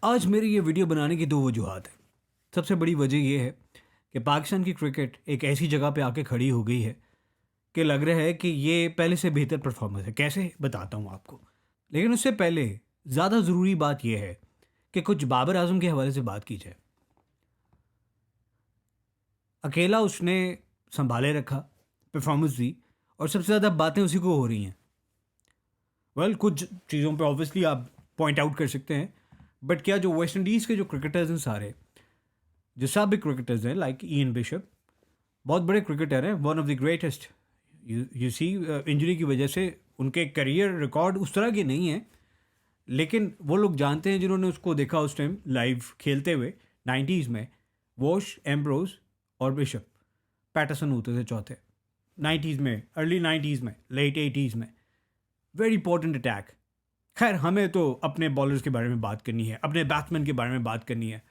आज मेरी ये वीडियो बनाने की दो वजूहत है। सबसे बड़ी वजह ये है कि पाकिस्तान की क्रिकेट एक ऐसी जगह पे आके खड़ी हो गई है कि लग रहा है कि ये पहले से बेहतर परफॉर्मेंस है। कैसे बताता हूँ आपको। लेकिन उससे पहले ज़्यादा ज़रूरी बात यह है कि कुछ बाबर आजम के हवाले से बात की जाए। अकेला उसने संभाले रखा, परफॉर्मेंस दी और सबसे ज़्यादा बातें उसी को हो रही हैं। कुछ चीज़ों पे ऑब्वियसली आप पॉइंट आउट कर सकते हैं, बट क्या जो वेस्ट इंडीज़ के जो क्रिकेटर्स हैं सारे, जो सब भी क्रिकेटर्स हैं लाइक ईएन बिशप, बहुत बड़े क्रिकेटर हैं, one of the greatest. You see injury की वजह से उनके करियर रिकॉर्ड उस तरह के नहीं हैं, लेकिन वो लोग जानते हैं जिन्होंने उसको देखा उस टाइम लाइव खेलते हुए 90s में। वोश, एम्ब्रोज और बिशप, पैटरसन होते थे चौथे 90s में, अर्ली 90s में, लेट 80s में। Very important attack. खैर, हमें तो अपने बॉलर्स के बारे में बात करनी है, अपने बैट्समैन के बारे में बात करनी है।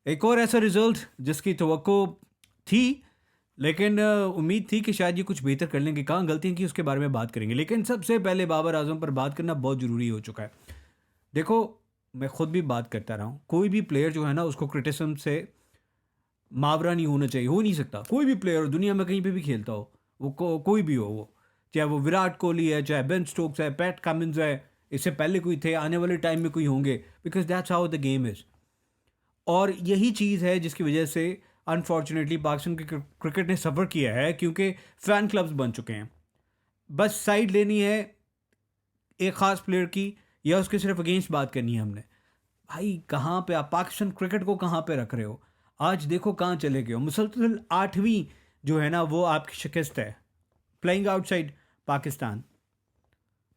एक और ऐसा रिजल्ट जिसकी तवक्को थी, लेकिन उम्मीद थी कि शायद ये कुछ बेहतर कर लेंगे। कहाँ गलतियाँ की उसके बारे में बात करेंगे, लेकिन सबसे पहले बाबर आजम पर बात करना बहुत ज़रूरी हो चुका है। देखो, मैं खुद भी बात करता रहा हूँ, कोई भी प्लेयर जो है ना उसको क्रिटिसिज्म से मावरा नहीं होना चाहिए, हो नहीं सकता। कोई भी प्लेयर दुनिया में कहीं पे भी खेलता हो, वो कोई भी हो, वो चाहे वो विराट कोहली है, चाहे बेन स्टोक्स है, पैट कमिंस है, इससे पहले कोई थे, आने वाले टाइम में कोई होंगे, because that's how the game is. और यही चीज़ है जिसकी वजह से अनफॉर्चुनेटली पाकिस्तान की क्रिकेट ने सफ़र किया है, क्योंकि फ़ैन क्लब्स बन चुके हैं। बस साइड लेनी है एक ख़ास प्लेयर की, या उसके सिर्फ अगेंस्ट बात करनी है हमने। भाई, कहाँ पे आप पाकिस्तान क्रिकेट को कहाँ पे रख रहे हो? आज देखो कहाँ चले गए हो। मुसलसल 8वीं जो है ना वो आपकी शिकस्त है, प्लेइंग आउटसाइड पाकिस्तान।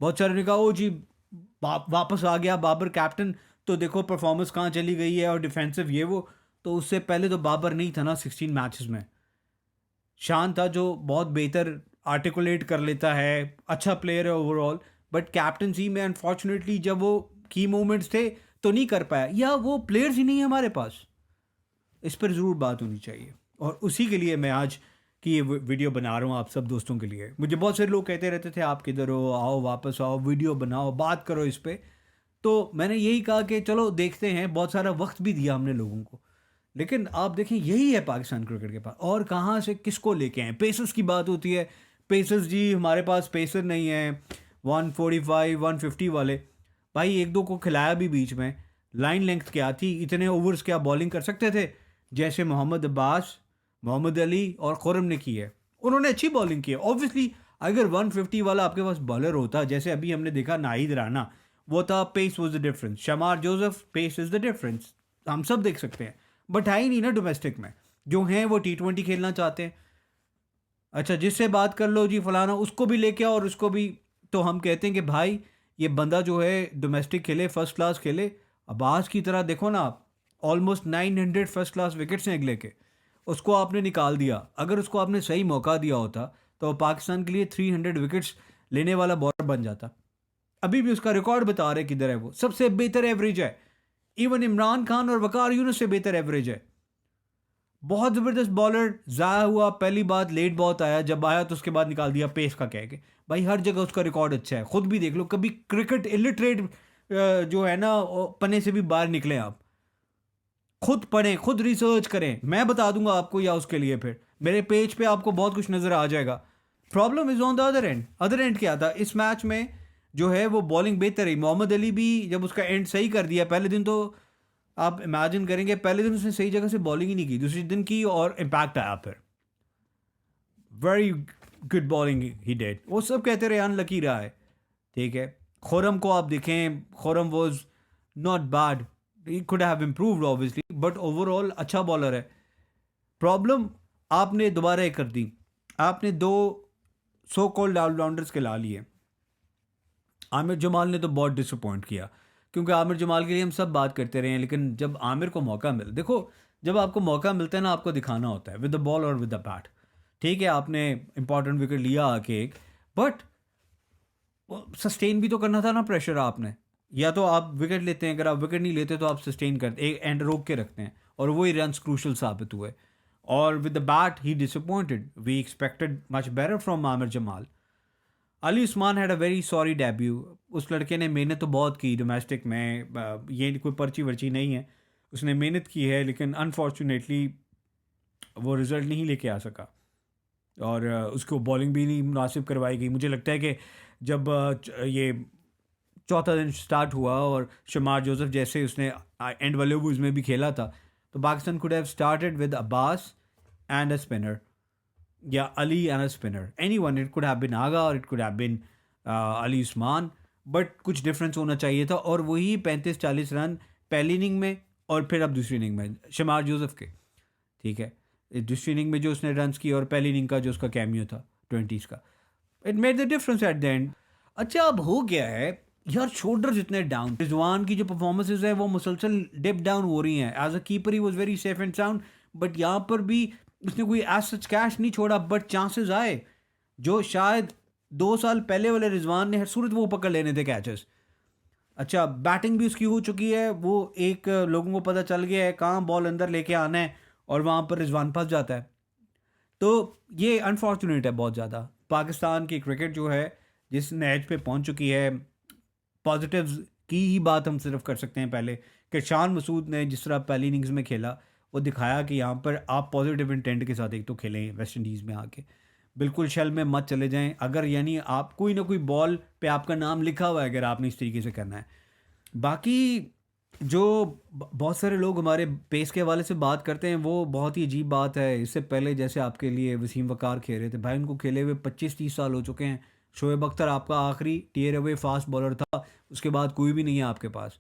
बहुत सारे ने कहा ओ जी वापस आ गया बाबर कैप्टन, तो देखो परफॉर्मेंस कहाँ चली गई है और डिफेंसिव ये वो। तो उससे पहले तो बाबर नहीं था ना 16 मैचेस में। शान था जो बहुत बेहतर आर्टिकुलेट कर लेता है, अच्छा प्लेयर है ओवरऑल, बट कैप्टनसी में अनफॉर्चुनेटली जब वो की मोमेंट्स थे तो नहीं कर पाया, या वो प्लेयर्स ही नहीं है हमारे पास। इस पर ज़रूर बात होनी चाहिए, और उसी के लिए मैं आज की ये वीडियो बना रहा हूँ आप सब दोस्तों के लिए। मुझे बहुत सारे लोग कहते रहते थे आप किधर हो, आओ वापस आओ, वीडियो बनाओ, बात करो इस पर। तो मैंने यही कहा कि चलो देखते हैं, बहुत सारा वक्त भी दिया हमने लोगों को। लेकिन आप देखें, यही है पाकिस्तान क्रिकेट के पास, और कहाँ से किसको लेके आए। पेसर्स की बात होती है, पेसर्स जी हमारे पास पेसर नहीं है 145 150 वाले। भाई एक दो को खिलाया भी बीच में, लाइन लेंथ क्या थी, इतने ओवर्स क्या बॉलिंग कर सकते थे, जैसे मोहम्मद अब्बास, मोहम्मद अली और खुरम ने की है। उन्होंने अच्छी बॉलिंग की है ऑब्वियसली। अगर 150 वाला आपके पास बॉलर होता, जैसे अभी हमने देखा नाहिद राना, वो था, pace was the difference. Shamar Joseph, pace is the difference, हम सब देख सकते हैं। बट है ही नहीं ना डोमेस्टिक में। जो हैं वो T20 खेलना चाहते हैं। अच्छा, जिससे बात कर लो जी फलाना, उसको भी लेके आओ और उसको भी। तो हम कहते हैं कि भाई ये बंदा जो है डोमेस्टिक खेले, फर्स्ट क्लास खेले। अब्बास की तरह देखो ना आप, ऑलमोस्ट 900 फर्स्ट क्लास विकेट्स हैं अगले के, उसको आपने निकाल दिया। अगर उसको आपने सही मौका दिया होता तो वो पाकिस्तान के लिए 300 विकेट्स लेने वाला बॉलर बन जाता। अभी भी उसका रिकॉर्ड बता रहे किधर है, वो सबसे बेहतर एवरेज है। इवन इमरान खान और वकार यूनुस से बेहतर एवरेज है। बहुत ज़बरदस्त बॉलर, ज़ाया हुआ, पहली बात लेट बहुत आया, जब आया तो उसके बाद निकाल दिया पेस का कह के। भाई हर जगह उसका रिकॉर्ड अच्छा है, खुद भी देख लो। कभी क्रिकेट इलिटरेट जो है ना पन्ने से भी बाहर निकले आप, खुद पढ़ें, खुद रिसर्च करें, मैं बता दूंगा आपको, या उसके लिए फिर मेरे पेज पे आपको बहुत कुछ नज़र आ जाएगा। Problem is on the other and. Other and क्या था इस मैच में, जो है वो बॉलिंग बेहतर रही। मोहम्मद अली भी जब उसका एंड सही कर दिया पहले दिन, तो आप इमेजिन करेंगे पहले दिन उसने सही जगह से बॉलिंग ही नहीं की, दूसरे दिन की और इम्पैक्ट आया फिर। वेरी गुड बॉलिंग ही डेड। वो सब कहते रहे अनलकी रहा है, ठीक है। खुरम को आप देखें, Khurram was not bad, he could have improved obviously, but overall अच्छा बॉलर है। प्रॉब्लम आपने दोबारा एक कर दी, आपने दो सो कॉल्ड ऑलराउंडर्स के ला लिए। आमिर जमाल ने तो बहुत डिसअपॉइंट किया, क्योंकि आमिर जमाल के लिए हम सब बात करते रहे हैं, लेकिन जब आमिर को मौका मिल, देखो जब आपको मौका मिलता है ना, आपको दिखाना होता है विद द बॉल और विद द बैट। ठीक है, आपने इंपॉर्टेंट विकेट लिया आके एक, बट सस्टेन भी तो करना था ना प्रेशर आपने। या तो आप विकेट लेते हैं, अगर आप विकेट नहीं लेते तो आप सस्टेन करते, एक एंड रोक के रखते हैं, और वही रन क्रूशल साबित हुए। और with the bat he disappointed, we expected much better from Aamir Jamal. Ali Usman had a very sorry debut. उस लड़के ने मेहनत तो बहुत की डोमेस्टिक में, ये कोई पर्ची वर्ची नहीं है, उसने मेहनत की है, लेकिन अनफॉर्चुनेटली वो रिज़ल्ट नहीं लेके आ सका। और उसको बॉलिंग भी नहीं मुनासिब करवाई गई। मुझे लगता है कि जब ये चौथा दिन स्टार्ट हुआ और शमार जोसेफ जैसे उसने एंड वाले ओवर्स में भी खेला था, तो Pakistan could have started with Abbas and a spinner, या Ali and a spinner, any one, it could have been Agha और it could have been Ali Usman, but कुछ डिफरेंस होना चाहिए था। और वही 35-40 रन पहली इनिंग में और फिर अब दूसरी इनिंग में शमार जोसेफ के, ठीक है, दूसरी इनिंग में जो उसने रन्स की और पहली इनिंग का जो उसका कैमियो था 20s का, it made the difference at the end. अच्छा, अब हो गया है यार, शोल्डर्स इतने डाउन, रिजवान की जो परफॉर्मेंसेज है वो मुसलसल डिप डाउन हो रही हैं। As a keeper he was very safe and sound, but यहाँ पर भी उसने कोई एज सच कैश नहीं छोड़ा, बट चांसेस आए जो शायद 2 साल पहले वाले रिजवान ने हर सूरत वो पकड़ लेने थे कैचेस। अच्छा, बैटिंग भी उसकी हो चुकी है, वो एक लोगों को पता चल गया है कहाँ बॉल अंदर लेके आना है, और वहाँ पर रिजवान फंस जाता है। तो ये अनफॉर्चुनेट है बहुत ज़्यादा। पाकिस्तान की क्रिकेट जो है जिस नैच पे पहुंच चुकी है, पॉजिटिव्स की ही बात हम सिर्फ कर सकते हैं पहले, कि शान मसूद ने जिस तरह पहली इनिंग्स में खेला, वो दिखाया कि यहाँ पर आप पॉजिटिव इंटेंट के साथ एक तो खेलें वेस्ट इंडीज़ में आके, बिल्कुल शेल में मत चले जाएं। अगर यानी आप कोई ना कोई बॉल पे आपका नाम लिखा हुआ है, अगर आपने इस तरीके से करना है। बाकी जो बहुत सारे लोग हमारे पेस के हवाले से बात करते हैं, वो बहुत ही अजीब बात है। इससे पहले जैसे आपके लिए वसीम वकार खेल रहे थे भाई, उनको खेले हुए 25-30 साल हो चुके हैं। शोएब अख्तर आपका आखिरी टीयर अवे फास्ट बॉलर था, उसके बाद कोई भी नहीं है आपके पास।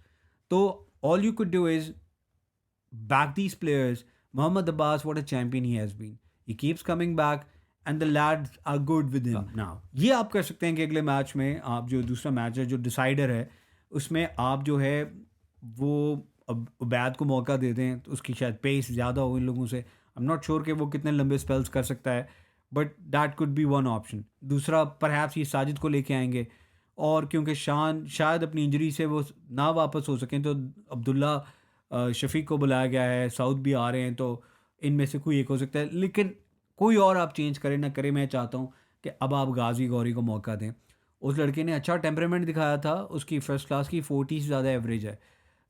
तो all you could do is back these players. Mohammad Abbas, what a champion he has been. He keeps coming back and the lads are good with him now. ये आप कर सकते हैं कि अगले मैच में आप जो दूसरा मैच है जो डिसाइडर है, उसमें आप जो है वो अब उबैद को मौका दे दें, तो उसकी शायद पेस ज़्यादा हो इन लोगों से। आई एम नॉट श्योर कि वो कितने लंबे स्पेल्स कर सकता है, but that could be one option. दूसरा परहैप्स ये साजिद को लेके आएंगे, और क्योंकि शान शायद अपनी इंजरी से वो ना वापस हो सकें, तो अब्दुल्ला शफीक को बुलाया गया है, साउथ भी आ रहे हैं, तो इनमें से कोई एक हो सकता है। लेकिन कोई और आप चेंज करें ना करें, मैं चाहता हूँ कि अब आप गाजी गौरी को मौका दें। उस लड़के ने अच्छा टेम्परामेंट दिखाया था, उसकी फर्स्ट क्लास की 40 से ज़्यादा एवरेज है।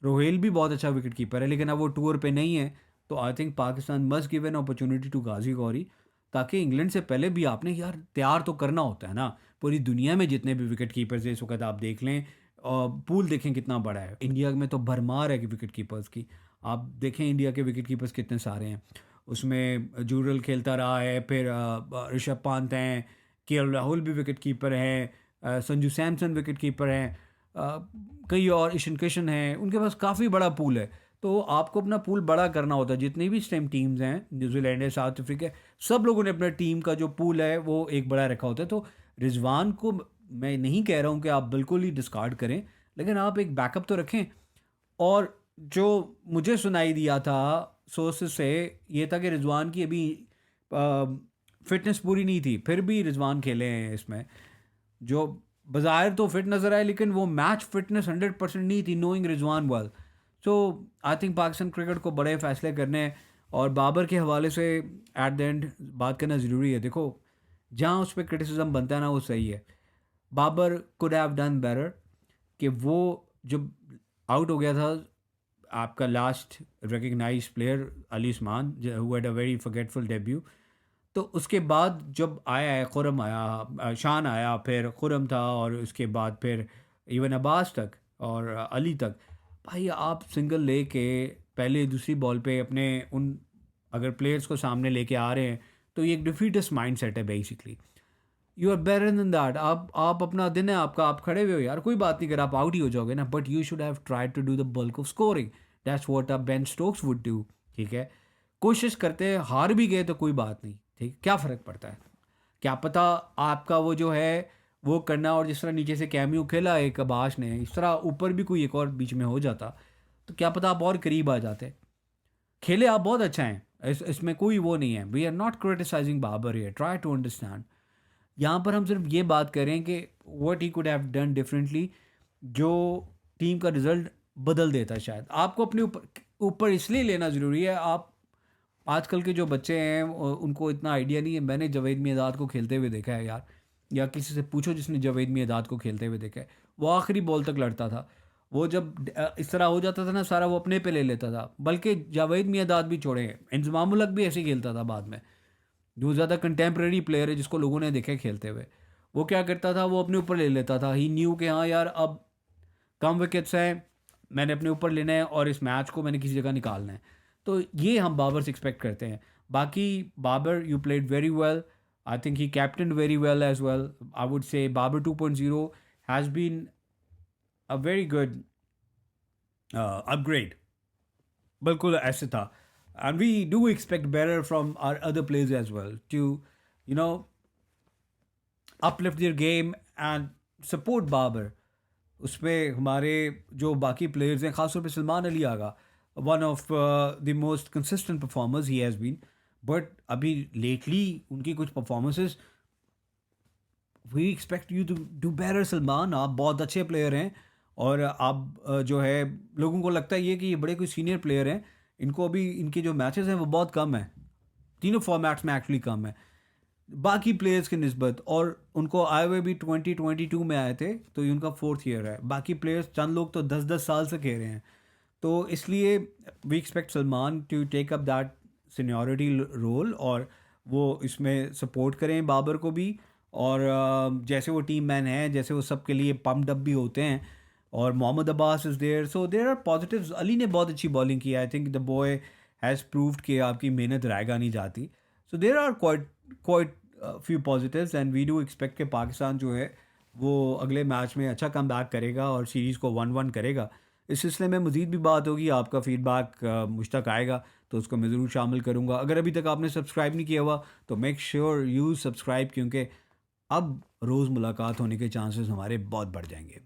रोहेल भी बहुत अच्छा विकेट कीपर है, लेकिन अब वो टूर पे नहीं है, तो I think Pakistan must give an opportunity to Ghazi Ghauri, ताकि इंग्लैंड से पहले भी आपने यार तैयार तो करना होता है ना। पूरी दुनिया में जितने भी विकेट कीपर्स हैं इस वक्त आप देख लें, और पूल देखें कितना बड़ा है। इंडिया में तो भरमार है कि विकेट कीपर्स की, आप देखें इंडिया के विकेट कीपर्स कितने सारे हैं। उसमें जूरल खेलता रहा है, फिर ऋषभ पंत हैं, केएल राहुल भी विकेट कीपर हैं, संजू सैमसन विकेट कीपर हैं, कई और ईशान किशन हैं, उनके पास काफ़ी बड़ा पूल है। तो आपको अपना पूल बड़ा करना होता है। जितनी भी इस टाइम टीम्स हैं, न्यूजीलैंड है, साउथ अफ्रीका है, सब लोगों ने अपना टीम का जो पूल है वो एक बड़ा रखा होता है। तो रिजवान को मैं नहीं कह रहा हूँ कि आप बिल्कुल ही डिस्कार्ड करें, लेकिन आप एक बैकअप तो रखें। और जो मुझे सुनाई दिया था सोर्सेज से, ये था कि रिजवान की अभी फिटनेस पूरी नहीं थी, फिर भी रिजवान खेले हैं इसमें। जो बाज़ाहिर तो फिट नज़र आए, लेकिन वो मैच फिटनेस 100% नहीं थी, नोइंग रिजवान वाल। सो आई थिंक पाकिस्तान क्रिकेट को बड़े फैसले करने हैं, और बाबर के हवाले से एट द एंड बात करना ज़रूरी है। देखो, जहाँ उस पर क्रिटिसिज्म बनता है ना, वो सही है। Babar could have done better, कि वो जब आउट हो गया था आपका last recognise player Ali Usman, who had a very forgetful debut, तो उसके बाद जब आया है खुरम आया, शान आया, फिर खुरम था, और उसके बाद फिर इवन अब्बास तक और अली तक। भाई आप सिंगल लेके पहले दूसरी बॉल पे अपने उन अगर प्लेयर्स को सामने लेके आ रहे हैं, तो ये एक डिफीटिस्ट माइंड सेट है basically. You are better than that. आप अपना दिन है आपका, आप खड़े हुए हो यार, कोई बात नहीं, अगर आप आउट ही हो जाओगे ना, but you should have try to do the bulk of scoring. That's what a Ben Stokes would do. ठीक है, कोशिश करते हैं, हार भी गए तो कोई बात नहीं, ठीक, क्या फ़र्क पड़ता है। क्या पता आपका वो जो है वो करना, और जिस तरह नीचे से कैमियो खेला एक अब्बास ने, इस तरह ऊपर भी कोई एक और बीच में हो जाता, तो क्या पता आप और करीब आ जाते। खेले आप बहुत अच्छा हैं, इसमें कोई वो नहीं है। We are not criticising Babar here, try to understand. यहाँ पर हम सिर्फ ये बात करें कि what he could have done differently, जो टीम का रिजल्ट बदल देता है। शायद आपको अपने ऊपर ऊपर इसलिए लेना ज़रूरी है। आप आजकल के जो बच्चे हैं उनको इतना आइडिया नहीं है। मैंने जावेद मियांदाद को खेलते हुए देखा है यार, या किसी से पूछो जिसने जावेद मियांदाद को खेलते हुए देखा है, वो आखिरी बॉल तक लड़ता था। वो जब इस तरह हो जाता था ना सारा, वो अपने पे ले लेता था। बल्कि जावेद मियांदाद भी छोड़े, इंजमाम उल हक भी ऐसे ही खेलता था बाद में, जो ज़्यादा कंटेम्प्रेरी प्लेयर है जिसको लोगों ने देखा है खेलते हुए। वो क्या करता था, वो अपने ऊपर ले लेता था। ही न्यू कि हाँ यार, अब कम विकेट्स हैं, मैंने अपने ऊपर लेना है और इस मैच को मैंने किसी जगह निकालना है। तो ये हम बाबर से एक्सपेक्ट करते हैं। बाकी Babar, you played very well. I think he captain very well as well. I would say Babar 2.0 has been a very good upgrade. बिल्कुल ऐसे था। And we do expect better from our other players as well to you know uplift their game and support Babar. उसमें हमारे जो बाकी players हैं, ख़ासतौर पे Salman Ali Agha, one of the most consistent performers he has been. But अभी लेटली उनकी कुछ performances, we expect you to do better Salman. आप बहुत अच्छे प्लेयर हैं और आप जो है, लोगों को लगता है ये कि ये बड़े कोई सीनियर प्लेयर हैं, इनको अभी इनके जो मैचेस हैं वो बहुत कम है, तीनों फॉर्मेट्स में एक्चुअली कम है बाकी प्लेयर्स की निस्बत। और उनको आए हुए भी 2022 में आए थे, तो ये उनका 4th ईयर है। बाकी प्लेयर्स, चंद लोग तो 10-10 साल से खेल रहे हैं। तो इसलिए we expect Salman to take up that seniority role, और वो इसमें सपोर्ट करें बाबर को भी। और जैसे वो टीम मैन है, जैसे वो सबके लिए पम्प्ड अप भी होते हैं। और Mohammad Abbas is there, so there are positives. Ali ने बहुत अच्छी बॉलिंग की। I think the boy has proved कि आपकी मेहनत रायगा नहीं जाती। So there are quite few positives, and we do expect कि पाकिस्तान जो है वो अगले मैच में अच्छा कम बैक करेगा और सीरीज़ को 1-1 करेगा। इस सिलसिले में मज़ीद भी बात होगी, आपका फ़ीडबैक मुझ तक आएगा तो उसको मैं ज़रूर शामिल करूँगा। अगर अभी तक आपने सब्सक्राइब नहीं किया हुआ तो मेक श्योर यू सब्सक्राइब, क्योंकि अब रोज़ मुलाकात होने के चांसेस हमारे बहुत बढ़ जाएंगे।